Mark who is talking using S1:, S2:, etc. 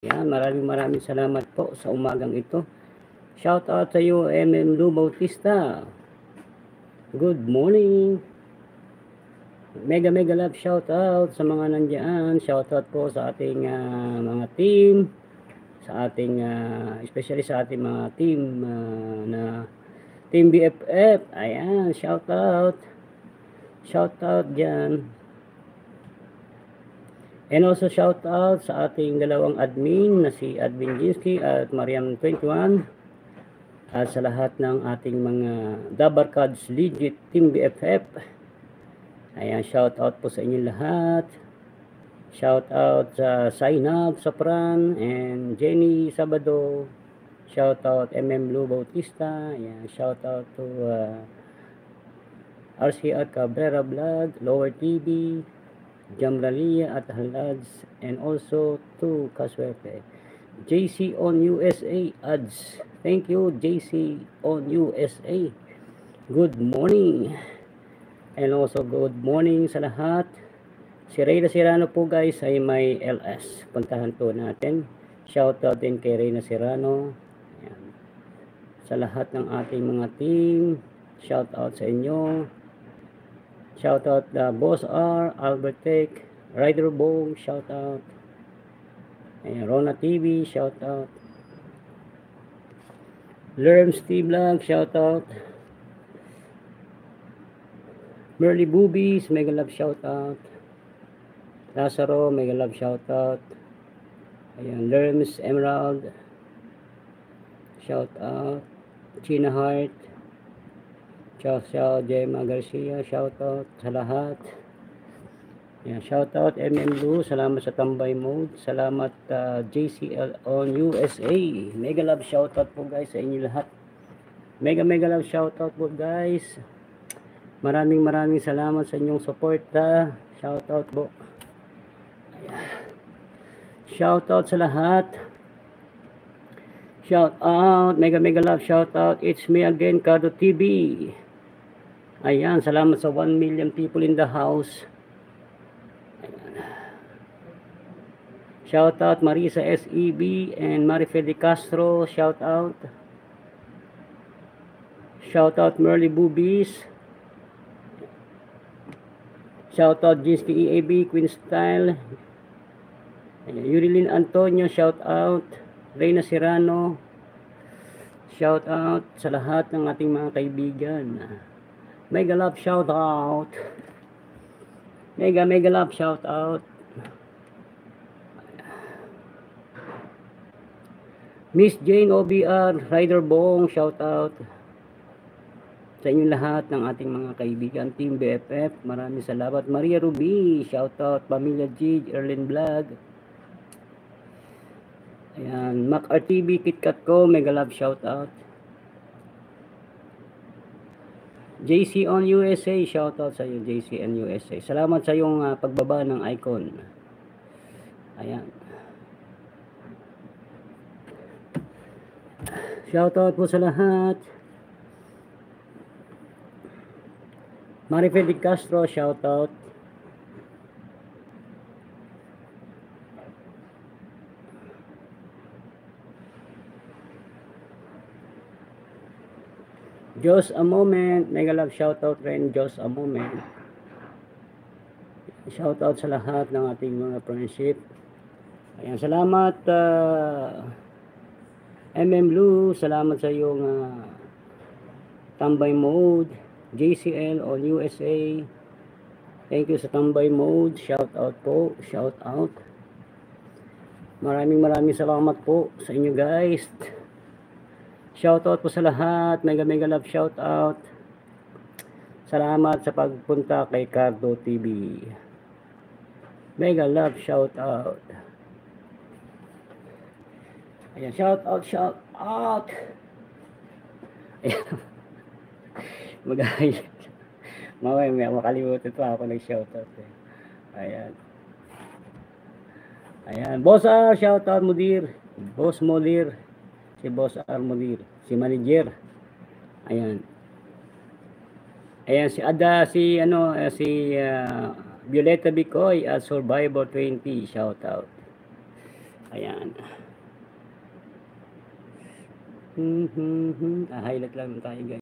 S1: Yan, maraming salamat po sa umagang ito. Shout out sa iyo, MM Lou Bautista. Good morning. Mega love shout out sa mga nandiyan. Shout out po sa ating mga team, sa ating especially sa ating mga team na Team BFF. Ayan, shout out. Shout out diyan. And also shout out sa ating dalawang admin na si Admin Ginsky at Mariam21 at sa lahat ng ating mga Dabarkads Legit Team BFF. Ayan, shout out po sa inyo lahat. Shout out sa Sainab Sopran and Jenny Sabado. Shout out MM Lou Bautista. Ayan, shout out to RCR Cabrera Vlog, Lower TV, Jamralia at Halads, and also to Kaswerte. JC on USA ads. Thank you, JC on USA. Good morning. And also good morning sa lahat. Si Reyna Serrano po guys ay may LS. Puntahan po natin. Shout out din kay Reyna Serrano. Ayan. Sa lahat ng ating mga team. Shout out sa inyo. Shout out Boss R, Albert Tech, Rider Bong, shout out. Ayan, Rona TV, shout out. Lerms T Vlog, shout out. Merly Boobies, mega love shout out. Lazaro, mega love shout out. Ayan, Lerms Emerald, shout out. China Heart. Ciao, Gemma Garcia, shout out sa lahat. Yan, shout out MM Lou, salamat sa tambay mode. Salamat JCL on USA. Mega love shout out po guys sa inyo lahat. Mega love shout out po guys. Maraming salamat sa inyong support. Shout out po. Ayan. Shout out sa lahat. Shout out, mega love shout out. It's me again, Cardo TV. Ayan, salamat sa 1 million people in the house. Ayan. Shout out Marisa SEB and Marifel de Castro, shout out. Shout out Merly Boobies. Shout out Jinsky EAB, Queen Style. Yurilin Antonio, shout out. Reyna Serrano, shout out sa lahat ng ating mga kaibigan. Mega love shout out. Mega love shout out. Miss Jane OBR, Rider Bong, shout out sa inyo lahat ng ating mga kaibigan Team BFF. Maraming salamat. Maria Ruby, shout out. Pamilya G, Erlin Vlog. Ayan, Mac RTV, KitKat ko, mega love shout out. JC on USA, shout out sa iyo JC on USA. Salamat sa iyong pagbaba ng icon. Ayan. Shout out po sa lahat. Marifel de Castro, shout out. Just a moment, mega love shout out rin, just a moment. Shout out sa lahat ng ating mga friendship. Ayan, salamat MM Lou, salamat sa iyong tambay mode. JCL on USA. Thank you sa tambay mode. Shout out po, shout out. Maraming salamat po sa inyo guys. Shout out po sa lahat. Mega love shout out. Salamat sa pagpunta kay Cardo TV. Mega love shout out. Ayan, shout out. Ayan. Mag-ayos. May makalimutan pa ako nag-shout out. Ayan. Ayan. Boss R, shout out Mudir. Boss Mudir. Si Boss R Mudir. Si Manager. Ayan. Ayan si Ada, si Violeta Bicoy at Survivor 20, shout out. Ayan. Highlight lang tayo guys.